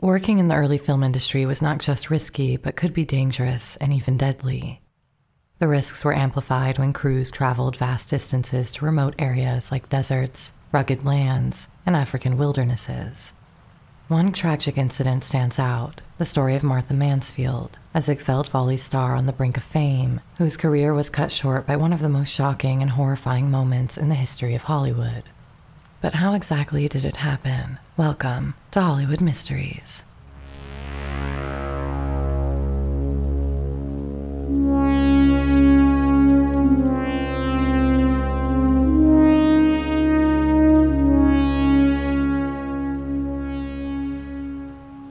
Working in the early film industry was not just risky, but could be dangerous and even deadly. The risks were amplified when crews traveled vast distances to remote areas like deserts, rugged lands, and African wildernesses. One tragic incident stands out, the story of Martha Mansfield, a Ziegfeld-Follies star on the brink of fame, whose career was cut short by one of the most shocking and horrifying moments in the history of Hollywood. But how exactly did it happen? Welcome to Hollywood Mysteries.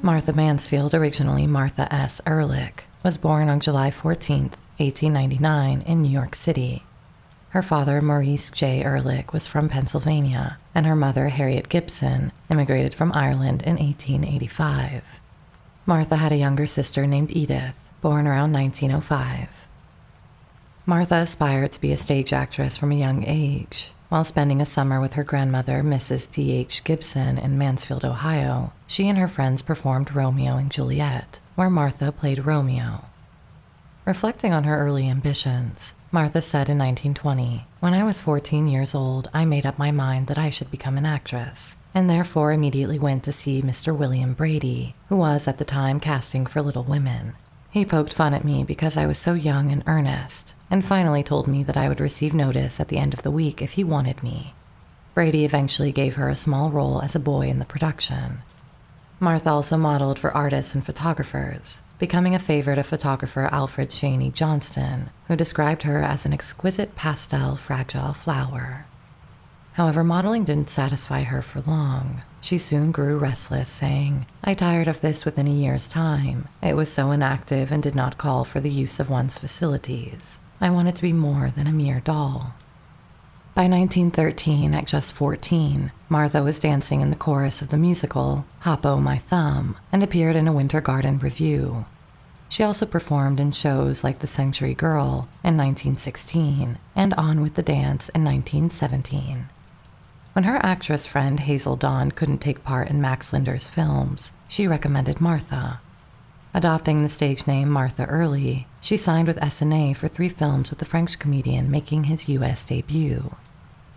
Martha Mansfield, originally Martha S. Ehrlich, was born on July 14, 1899, in New York City. Her father, Maurice J. Ehrlich, was from Pennsylvania, and her mother, Harriet Gibson, immigrated from Ireland in 1885. Martha had a younger sister named Edith, born around 1905. Martha aspired to be a stage actress from a young age. While spending a summer with her grandmother, Mrs. D.H. Gibson, in Mansfield, Ohio, she and her friends performed Romeo and Juliet, where Martha played Romeo. Reflecting on her early ambitions, Martha said in 1920, "When I was 14 years old, I made up my mind that I should become an actress, and therefore immediately went to see Mr. William Brady, who was at the time casting for Little Women. He poked fun at me because I was so young and earnest, and finally told me that I would receive notice at the end of the week if he wanted me." Brady eventually gave her a small role as a boy in the production. Martha also modeled for artists and photographers, becoming a favorite of photographer Alfred Cheney Johnston, who described her as an exquisite pastel fragile flower. However, modeling didn't satisfy her for long. She soon grew restless, saying, "I tired of this within a year's time. It was so inactive and did not call for the use of one's facilities. I wanted to be more than a mere doll." By 1913, at just 14, Martha was dancing in the chorus of the musical Hop O' My Thumb and appeared in a Winter Garden review. She also performed in shows like The Century Girl in 1916 and On with the Dance in 1917. When her actress friend Hazel Dawn couldn't take part in Max Linder's films, she recommended Martha. Adopting the stage name Martha early, she signed with S&A for 3 films with the French comedian making his U.S. debut.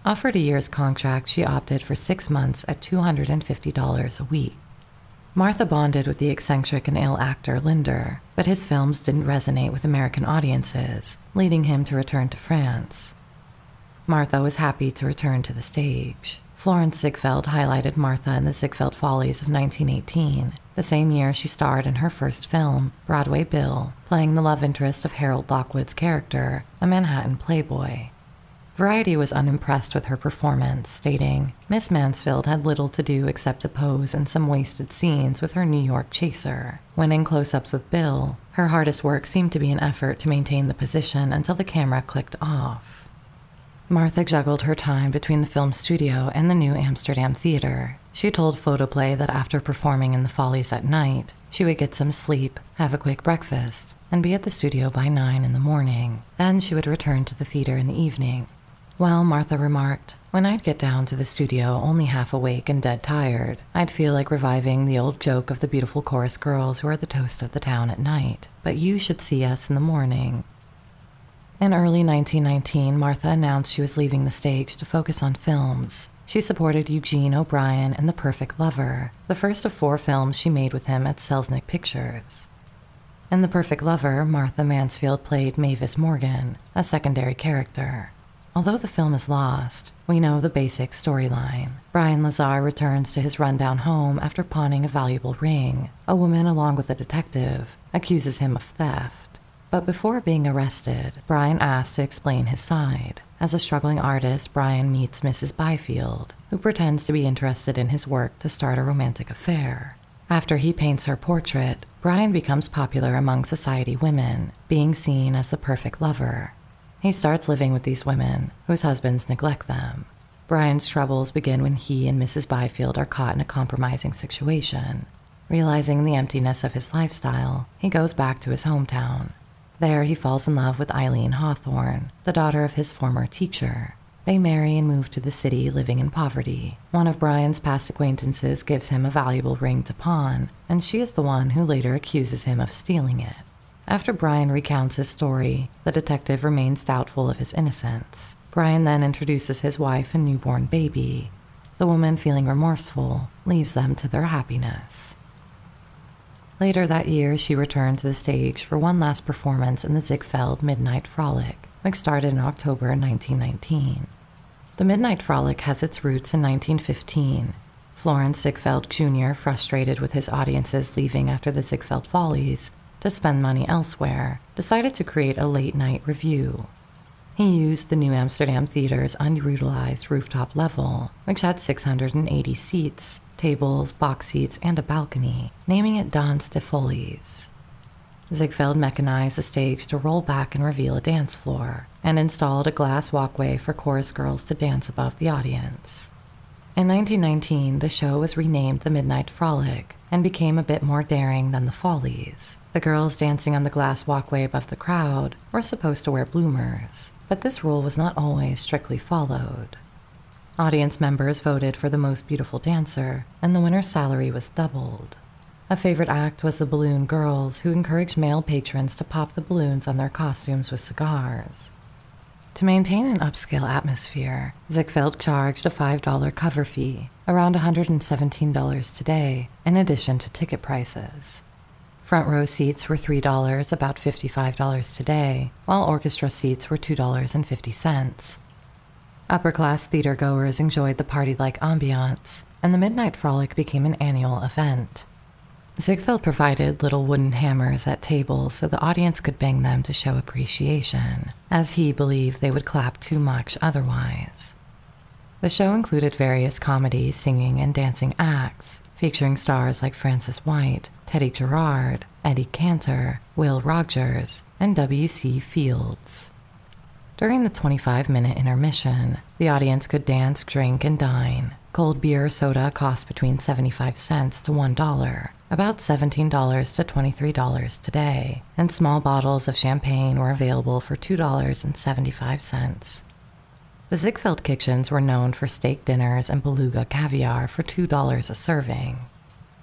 Offered a year's contract, she opted for 6 months at $250 a week. Martha bonded with the eccentric and ill actor Linder, but his films didn't resonate with American audiences, leading him to return to France. Martha was happy to return to the stage. Florence Ziegfeld highlighted Martha in the Ziegfeld-Follies of 1918, the same year she starred in her first film, Broadway Bill, playing the love interest of Harold Lockwood's character, a Manhattan playboy. Variety was unimpressed with her performance, stating, "Miss Mansfield had little to do except to pose in some wasted scenes with her New York chaser. When in close-ups with Bill, her hardest work seemed to be an effort to maintain the position until the camera clicked off." Martha juggled her time between the film studio and the New Amsterdam Theater. She told Photoplay that after performing in the Follies at night, she would get some sleep, have a quick breakfast, and be at the studio by 9 in the morning. Then she would return to the theater in the evening. Well, Martha remarked, "When I'd get down to the studio only half awake and dead tired, I'd feel like reviving the old joke of the beautiful chorus girls who are the toast of the town at night. But you should see us in the morning." In early 1919, Martha announced she was leaving the stage to focus on films. She supported Eugene O'Brien in The Perfect Lover, the first of 4 films she made with him at Selznick Pictures. In The Perfect Lover, Martha Mansfield played Mavis Morgan, a secondary character. Although the film is lost, we know the basic storyline. Brian Lazar returns to his rundown home after pawning a valuable ring. A woman, along with a detective, accuses him of theft. But before being arrested, Brian asks to explain his side. As a struggling artist, Brian meets Mrs. Byfield, who pretends to be interested in his work to start a romantic affair. After he paints her portrait, Brian becomes popular among society women, being seen as the perfect lover. He starts living with these women, whose husbands neglect them. Brian's troubles begin when he and Mrs. Byfield are caught in a compromising situation. Realizing the emptiness of his lifestyle, he goes back to his hometown. There, he falls in love with Eileen Hawthorne, the daughter of his former teacher. They marry and move to the city, living in poverty. One of Brian's past acquaintances gives him a valuable ring to pawn, and she is the one who later accuses him of stealing it. After Brian recounts his story, the detective remains doubtful of his innocence. Brian then introduces his wife and newborn baby. The woman, feeling remorseful, leaves them to their happiness. Later that year, she returned to the stage for one last performance in the Ziegfeld Midnight Frolic, which started in October 1919. The Midnight Frolic has its roots in 1915. Florence Ziegfeld Jr., frustrated with his audiences leaving after the Ziegfeld Follies to spend money elsewhere, decided to create a late-night revue. He used the New Amsterdam Theater's unutilized rooftop level, which had 680 seats, tables, box seats, and a balcony, naming it Dans de Folies. Ziegfeld mechanized the stage to roll back and reveal a dance floor, and installed a glass walkway for chorus girls to dance above the audience. In 1919, the show was renamed the Midnight Frolic and became a bit more daring than the Follies. The girls dancing on the glass walkway above the crowd were supposed to wear bloomers, but this rule was not always strictly followed. Audience members voted for the most beautiful dancer, and the winner's salary was doubled. A favorite act was the Balloon Girls, who encouraged male patrons to pop the balloons on their costumes with cigars. To maintain an upscale atmosphere, Ziegfeld charged a $5 cover fee, around $117 today, in addition to ticket prices. Front row seats were $3, about $55 today, while orchestra seats were $2.50. Upper-class theatergoers enjoyed the party-like ambiance, and the Midnight Frolic became an annual event. Ziegfeld provided little wooden hammers at tables so the audience could bang them to show appreciation, as he believed they would clap too much otherwise. The show included various comedy, singing, and dancing acts, featuring stars like Frances White, Teddy Gerard, Eddie Cantor, Will Rogers, and W.C. Fields. During the 25-minute intermission, the audience could dance, drink, and dine. Cold beer or soda cost between 75 cents to $1, about $17 to $23 today, and small bottles of champagne were available for $2.75. The Ziegfeld kitchens were known for steak dinners and beluga caviar for $2 a serving.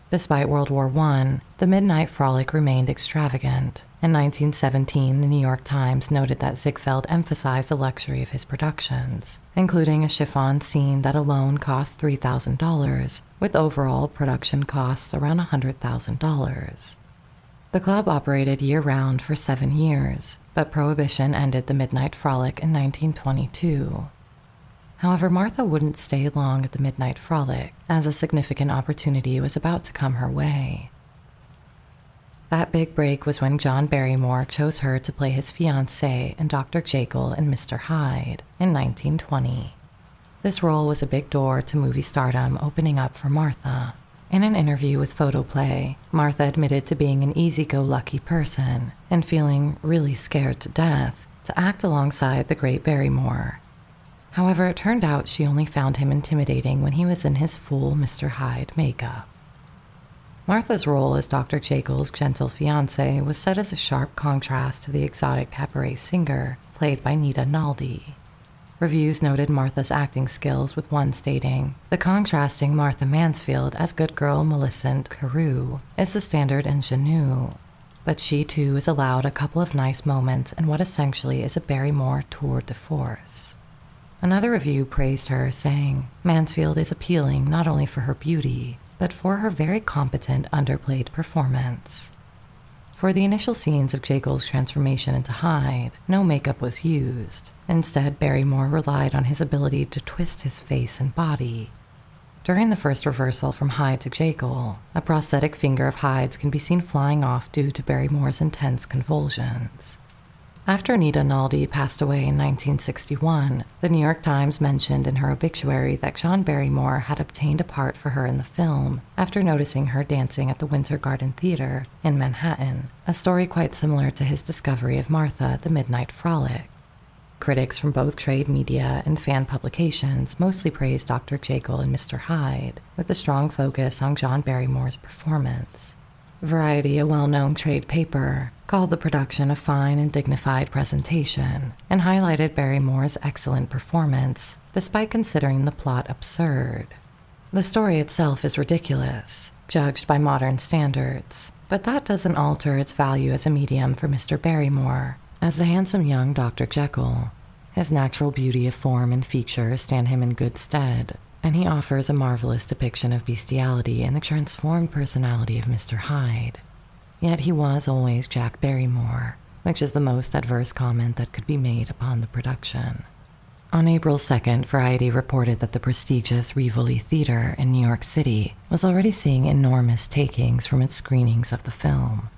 Despite World War I, the Midnight Frolic remained extravagant. In 1917, the New York Times noted that Ziegfeld emphasized the luxury of his productions, including a chiffon scene that alone cost $3,000, with overall production costs around $100,000. The club operated year-round for 7 years, but Prohibition ended the Midnight Frolic in 1922. However, Martha wouldn't stay long at the Midnight Frolic, as a significant opportunity was about to come her way. That big break was when John Barrymore chose her to play his fiancé in Dr. Jekyll and Mr. Hyde in 1920. This role was a big door to movie stardom opening up for Martha. In an interview with Photoplay, Martha admitted to being an easy-go-lucky person and feeling really scared to death to act alongside the great Barrymore. However, it turned out she only found him intimidating when he was in his full Mr. Hyde makeup. Martha's role as Dr. Jekyll's gentle fiancé was set as a sharp contrast to the exotic cabaret singer played by Nita Naldi. Reviews noted Martha's acting skills, with one stating, "The contrasting Martha Mansfield as good girl Millicent Carew is the standard ingenue, but she too is allowed a couple of nice moments in what essentially is a Barrymore tour de force." Another review praised her, saying, "Mansfield is appealing not only for her beauty, but for her very competent underplayed performance." For the initial scenes of Jekyll's transformation into Hyde, no makeup was used. Instead, Barrymore relied on his ability to twist his face and body. During the first reversal from Hyde to Jekyll, a prosthetic finger of Hyde's can be seen flying off due to Barrymore's intense convulsions. After Nita Naldi passed away in 1961, the New York Times mentioned in her obituary that John Barrymore had obtained a part for her in the film after noticing her dancing at the Winter Garden Theater in Manhattan, a story quite similar to his discovery of Martha at the Midnight Frolic. Critics from both trade media and fan publications mostly praised Dr. Jekyll and Mr. Hyde, with a strong focus on John Barrymore's performance. Variety, a well-known trade paper, called the production a fine and dignified presentation and highlighted Barrymore's excellent performance, despite considering the plot absurd. The story itself is ridiculous, judged by modern standards, but that doesn't alter its value as a medium for Mr. Barrymore, as the handsome young Dr. Jekyll. His natural beauty of form and feature stand him in good stead, and he offers a marvelous depiction of bestiality in the transformed personality of Mr. Hyde. Yet he was always Jack Barrymore, which is the most adverse comment that could be made upon the production. On April 2nd, Variety reported that the prestigious Rivoli Theater in New York City was already seeing enormous takings from its screenings of the film.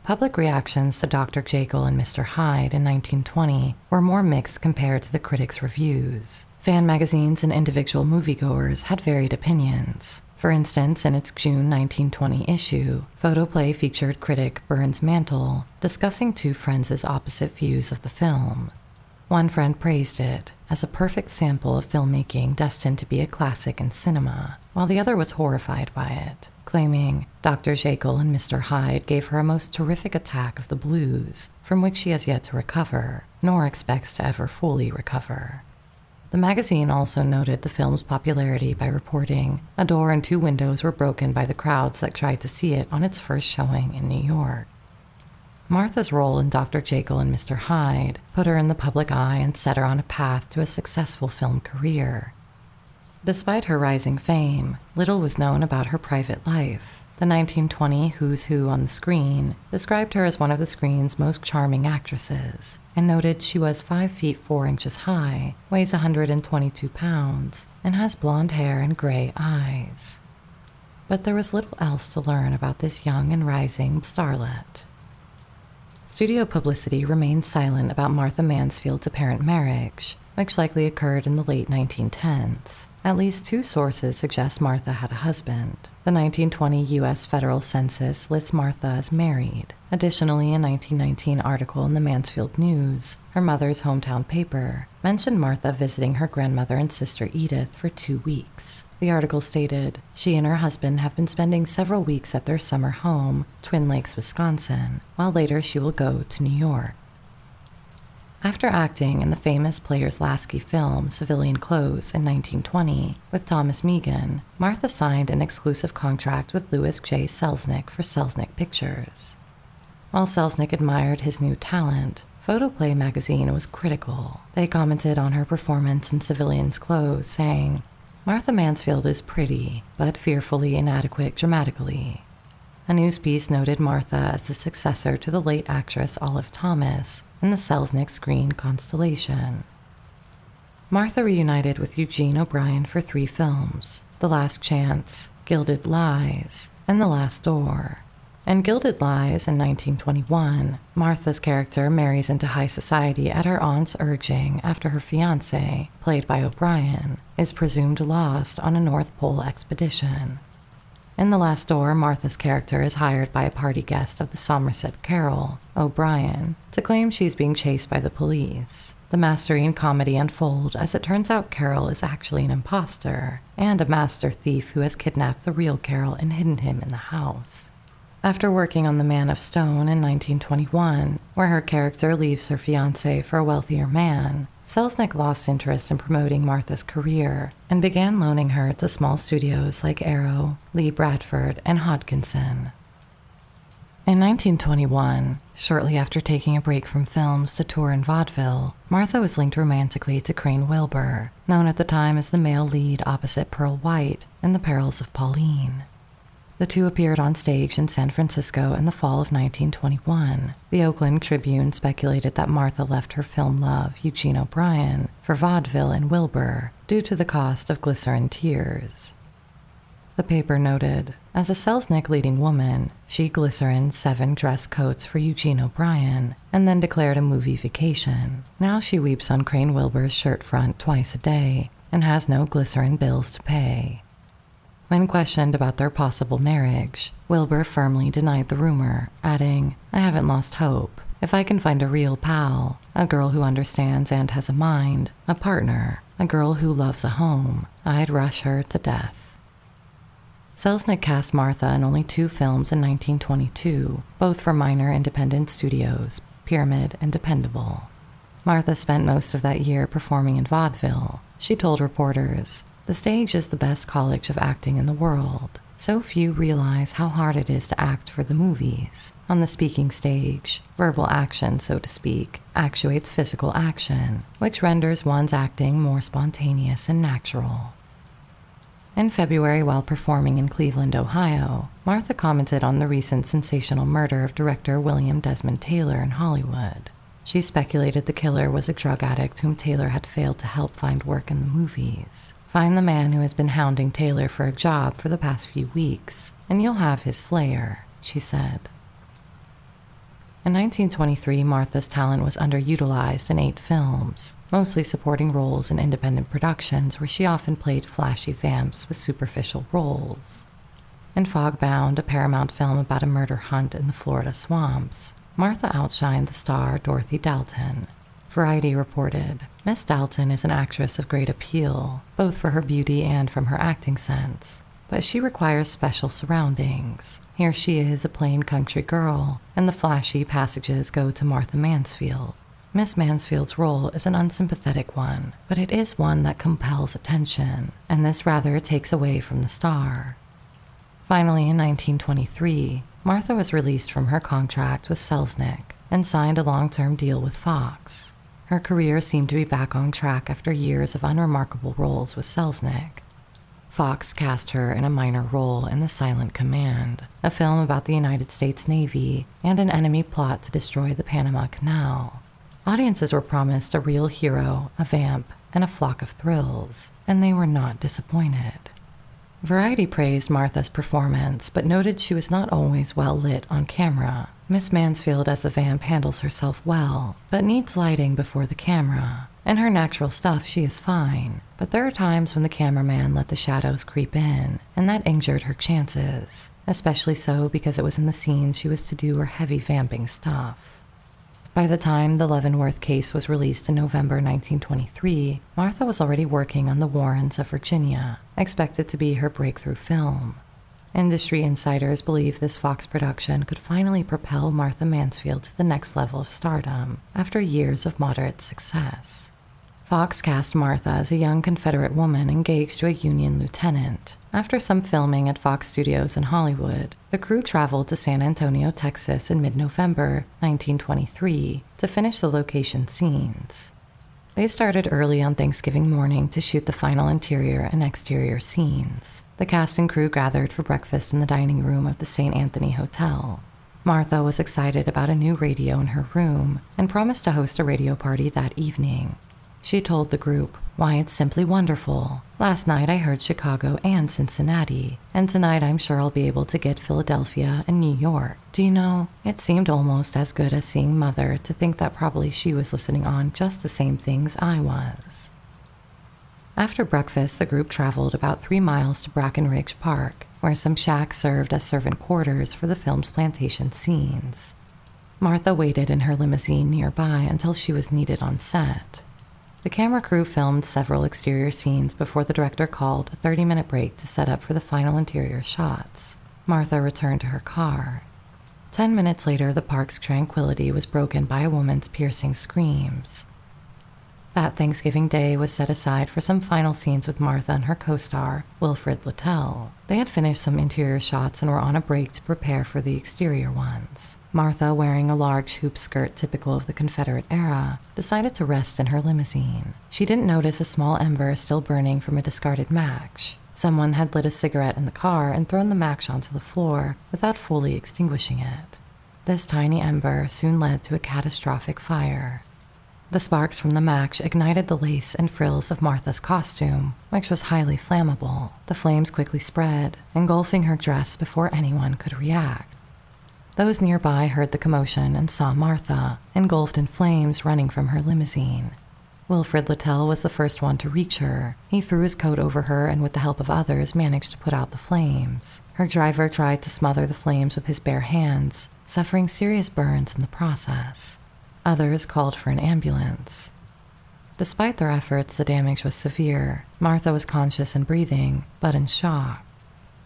Public reactions to Dr. Jekyll and Mr. Hyde in 1920 were more mixed compared to the critics' reviews. Fan magazines and individual moviegoers had varied opinions. For instance, in its June 1920 issue, Photoplay featured critic Burns Mantle discussing two friends' opposite views of the film. One friend praised it as a perfect sample of filmmaking destined to be a classic in cinema, while the other was horrified by it, claiming Dr. Jekyll and Mr. Hyde gave her a most terrific attack of the blues, from which she has yet to recover, nor expects to ever fully recover. The magazine also noted the film's popularity by reporting a door and two windows were broken by the crowds that tried to see it on its first showing in New York. Martha's role in Dr. Jekyll and Mr. Hyde put her in the public eye and set her on a path to a successful film career. Despite her rising fame, little was known about her private life. The 1920 Who's Who on the Screen described her as one of the screen's most charming actresses, and noted she was 5 feet 4 inches high, weighs 122 pounds, and has blonde hair and gray eyes. But there was little else to learn about this young and rising starlet. Studio publicity remained silent about Martha Mansfield's apparent marriage, which likely occurred in the late 1910s. At least two sources suggest Martha had a husband. The 1920 U.S. federal census lists Martha as married. Additionally, a 1919 article in the Mansfield News, her mother's hometown paper, mentioned Martha visiting her grandmother and sister Edith for 2 weeks. The article stated, "She and her husband have been spending several weeks at their summer home, Twin Lakes, Wisconsin, while later she will go to New York." After acting in the famous Players Lasky film Civilian Clothes in 1920 with Thomas Meighan, Martha signed an exclusive contract with Louis J. Selznick for Selznick Pictures. While Selznick admired his new talent, Photoplay magazine was critical. They commented on her performance in Civilian Clothes, saying, "Martha Mansfield is pretty, but fearfully inadequate dramatically." A news piece noted Martha as the successor to the late actress Olive Thomas in the Selznick screen constellation. Martha reunited with Eugene O'Brien for 3 films: The Last Chance, Gilded Lies, and The Last Door. In Gilded Lies in 1921, Martha's character marries into high society at her aunt's urging after her fiancé, played by O'Brien, is presumed lost on a North Pole expedition. In The Last Door, Martha's character is hired by a party guest of the Somerset Carol, O'Brien, to claim she's being chased by the police. The mystery and comedy unfold as it turns out Carol is actually an imposter and a master thief who has kidnapped the real Carol and hidden him in the house. After working on The Man of Stone in 1921, where her character leaves her fiancé for a wealthier man, Selznick lost interest in promoting Martha's career and began loaning her to small studios like Arrow, Lee Bradford, and Hodgkinson. In 1921, shortly after taking a break from films to tour in vaudeville, Martha was linked romantically to Crane Wilbur, known at the time as the male lead opposite Pearl White in The Perils of Pauline. The two appeared on stage in San Francisco in the fall of 1921. The Oakland Tribune speculated that Martha left her film love, Eugene O'Brien, for vaudeville in Wilbur due to the cost of glycerin tears. The paper noted, as a Selznick leading woman, she glycerined 7 dress coats for Eugene O'Brien and then declared a movie vacation. Now she weeps on Crane Wilbur's shirt front twice a day and has no glycerin bills to pay. When questioned about their possible marriage, Wilbur firmly denied the rumor, adding, "I haven't lost hope. If I can find a real pal, a girl who understands and has a mind, a partner, a girl who loves a home, I'd rush her to death." Selznick cast Martha in only 2 films in 1922, both for minor independent studios, Pyramid and Dependable. Martha spent most of that year performing in vaudeville. She told reporters, "The stage is the best college of acting in the world. So few realize how hard it is to act for the movies. On the speaking stage, verbal action, so to speak, actuates physical action, which renders one's acting more spontaneous and natural." In February, while performing in Cleveland, Ohio, Martha commented on the recent sensational murder of director William Desmond Taylor in Hollywood. She speculated the killer was a drug addict whom Taylor had failed to help find work in the movies. "Find the man who has been hounding Taylor for a job for the past few weeks, and you'll have his slayer," she said. In 1923, Martha's talent was underutilized in 8 films, mostly supporting roles in independent productions where she often played flashy vamps with superficial roles. In Fogbound, a Paramount film about a murder hunt in the Florida swamps, Martha outshined the star Dorothy Dalton. Variety reported, "Miss Dalton is an actress of great appeal, both for her beauty and from her acting sense, but she requires special surroundings. Here she is, a plain country girl, and the flashy passages go to Martha Mansfield. Miss Mansfield's role is an unsympathetic one, but it is one that compels attention, and this rather takes away from the star." Finally, in 1923, Martha was released from her contract with Selznick and signed a long-term deal with Fox. Her career seemed to be back on track after years of unremarkable roles with Selznick. Fox cast her in a minor role in The Silent Command, a film about the United States Navy and an enemy plot to destroy the Panama Canal. Audiences were promised a real hero, a vamp, and a flock of thrills, and they were not disappointed. Variety praised Martha's performance, but noted she was not always well lit on camera. Miss Mansfield as the vamp handles herself well, but needs lighting before the camera. In her natural stuff, she is fine, but there are times when the cameraman let the shadows creep in, and that injured her chances, especially so because it was in the scenes she was to do her heavy vamping stuff. By the time the Leavenworth case was released in November 1923, Martha was already working on The Warrens of Virginia, expected to be her breakthrough film. Industry insiders believe this Fox production could finally propel Martha Mansfield to the next level of stardom after years of moderate success. Fox cast Martha as a young Confederate woman engaged to a Union lieutenant. After some filming at Fox Studios in Hollywood, the crew traveled to San Antonio, Texas in mid-November 1923 to finish the location scenes. They started early on Thanksgiving morning to shoot the final interior and exterior scenes. The cast and crew gathered for breakfast in the dining room of the St. Anthony Hotel. Martha was excited about a new radio in her room and promised to host a radio party that evening. She told the group, "Why, it's simply wonderful. Last night I heard Chicago and Cincinnati, and tonight I'm sure I'll be able to get Philadelphia and New York. Do you know, it seemed almost as good as seeing Mother to think that probably she was listening on just the same things I was." After breakfast, the group traveled about 3 miles to Brackenridge Park, where some shacks served as servant quarters for the film's plantation scenes. Martha waited in her limousine nearby until she was needed on set. The camera crew filmed several exterior scenes before the director called a 30-minute break to set up for the final interior shots. Martha returned to her car. 10 minutes later, the park's tranquility was broken by a woman's piercing screams. That Thanksgiving Day was set aside for some final scenes with Martha and her co-star, Wilfrid Littell. They had finished some interior shots and were on a break to prepare for the exterior ones. Martha, wearing a large hoop skirt typical of the Confederate era, decided to rest in her limousine. She didn't notice a small ember still burning from a discarded match. Someone had lit a cigarette in the car and thrown the match onto the floor without fully extinguishing it. This tiny ember soon led to a catastrophic fire. The sparks from the match ignited the lace and frills of Martha's costume, which was highly flammable. The flames quickly spread, engulfing her dress before anyone could react. Those nearby heard the commotion and saw Martha, engulfed in flames, running from her limousine. Wilfrid Littell was the first one to reach her. He threw his coat over her and with the help of others managed to put out the flames. Her driver tried to smother the flames with his bare hands, suffering serious burns in the process. Others called for an ambulance. Despite their efforts, the damage was severe. Martha was conscious and breathing, but in shock.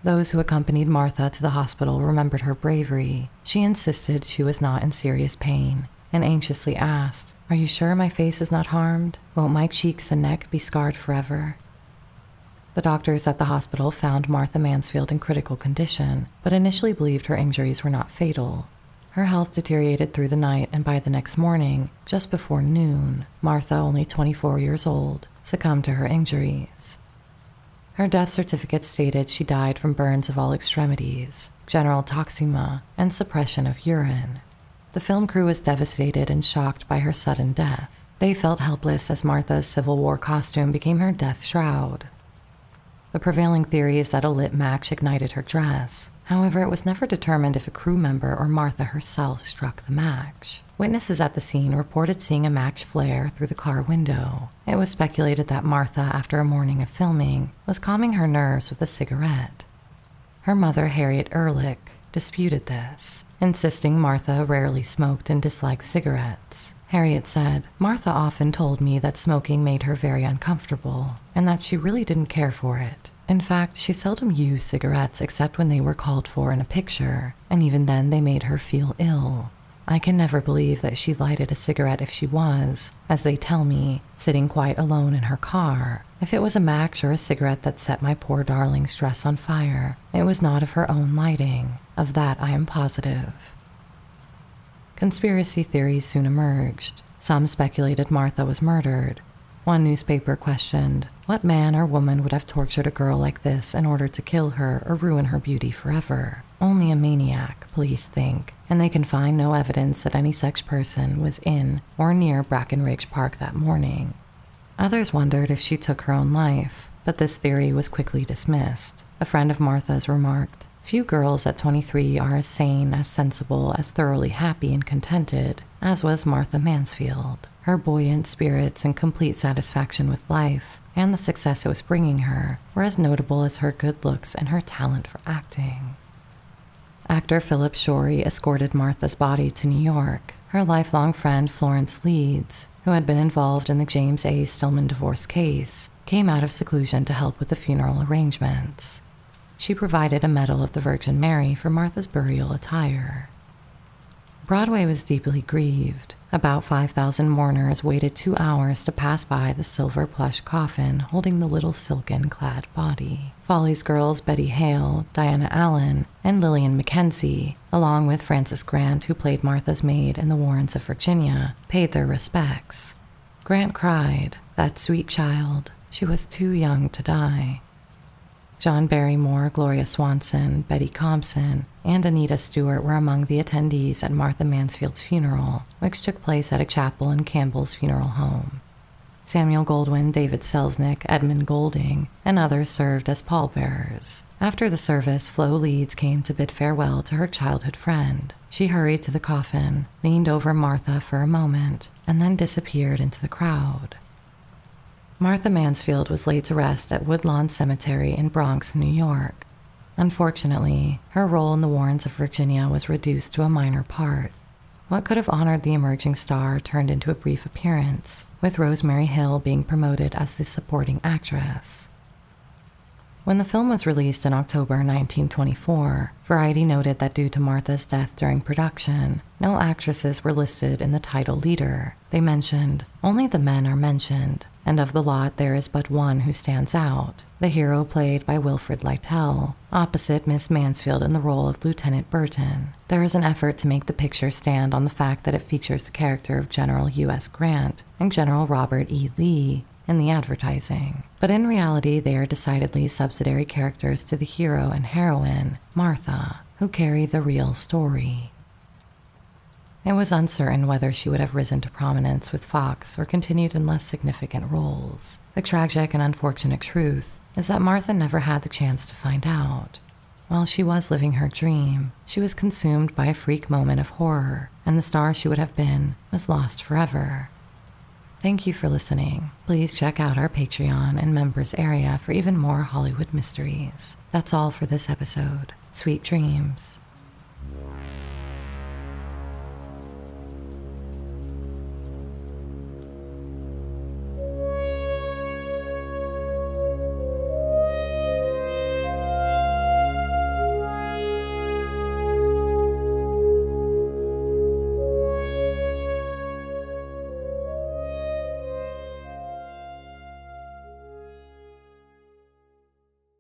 Those who accompanied Martha to the hospital remembered her bravery. She insisted she was not in serious pain and anxiously asked, "Are you sure my face is not harmed? Won't my cheeks and neck be scarred forever?" The doctors at the hospital found Martha Mansfield in critical condition, but initially believed her injuries were not fatal. Her health deteriorated through the night, and by the next morning, just before noon, Martha, only 24 years old, succumbed to her injuries. Her death certificate stated she died from burns of all extremities, general toxemia, and suppression of urine. The film crew was devastated and shocked by her sudden death. They felt helpless as Martha's Civil War costume became her death shroud. The prevailing theory is that a lit match ignited her dress. However, it was never determined if a crew member or Martha herself struck the match. Witnesses at the scene reported seeing a match flare through the car window. It was speculated that Martha, after a morning of filming, was calming her nerves with a cigarette. Her mother, Harriet Ehrlich, disputed this, insisting Martha rarely smoked and disliked cigarettes. Harriet said, "Martha often told me that smoking made her very uncomfortable, and that she really didn't care for it. In fact, she seldom used cigarettes except when they were called for in a picture, and even then they made her feel ill. I can never believe that she lighted a cigarette if she was, as they tell me, sitting quite alone in her car. If it was a match or a cigarette that set my poor darling's dress on fire, it was not of her own lighting. Of that I am positive." Conspiracy theories soon emerged. Some speculated Martha was murdered. One newspaper questioned, what man or woman would have tortured a girl like this in order to kill her or ruin her beauty forever? Only a maniac, police think, and they can find no evidence that any such person was in or near Brackenridge Park that morning. Others wondered if she took her own life, but this theory was quickly dismissed. A friend of Martha's remarked, "Few girls at 23 are as sane, as sensible, as thoroughly happy and contented as was Martha Mansfield. Her buoyant spirits and complete satisfaction with life, and the success it was bringing her, were as notable as her good looks and her talent for acting." Actor Philip Shorey escorted Martha's body to New York. Her lifelong friend Florence Leeds, who had been involved in the James A. Stillman divorce case, came out of seclusion to help with the funeral arrangements. She provided a medal of the Virgin Mary for Martha's burial attire. Broadway was deeply grieved. About 5,000 mourners waited 2 hours to pass by the silver plush coffin holding the little silken-clad body. Follies girls Betty Hale, Diana Allen, and Lillian Mackenzie, along with Frances Grant, who played Martha's maid in The Warrens of Virginia, paid their respects. Grant cried, "That sweet child, she was too young to die." John Barrymore, Gloria Swanson, Betty Compson, and Anita Stewart were among the attendees at Martha Mansfield's funeral, which took place at a chapel in Campbell's funeral home. Samuel Goldwyn, David Selznick, Edmund Golding, and others served as pallbearers. After the service, Flo Leeds came to bid farewell to her childhood friend. She hurried to the coffin, leaned over Martha for a moment, and then disappeared into the crowd. Martha Mansfield was laid to rest at Woodlawn Cemetery in Bronx, New York. Unfortunately, her role in The Warrens of Virginia was reduced to a minor part. What could have honored the emerging star turned into a brief appearance, with Rosemary Hill being promoted as the supporting actress. When the film was released in October 1924, Variety noted that due to Martha's death during production, no actresses were listed in the title leader. They mentioned, "Only the men are mentioned, and of the lot there is but one who stands out, the hero played by Wilfrid Lytell, opposite Miss Mansfield in the role of Lieutenant Burton. There is an effort to make the picture stand on the fact that it features the character of General U.S. Grant and General Robert E. Lee in the advertising, but in reality they are decidedly subsidiary characters to the hero and heroine, Martha, who carry the real story." It was uncertain whether she would have risen to prominence with Fox or continued in less significant roles. The tragic and unfortunate truth is that Martha never had the chance to find out. While she was living her dream, she was consumed by a freak moment of horror, and the star she would have been was lost forever. Thank you for listening. Please check out our Patreon and members area for even more Hollywood mysteries. That's all for this episode. Sweet dreams.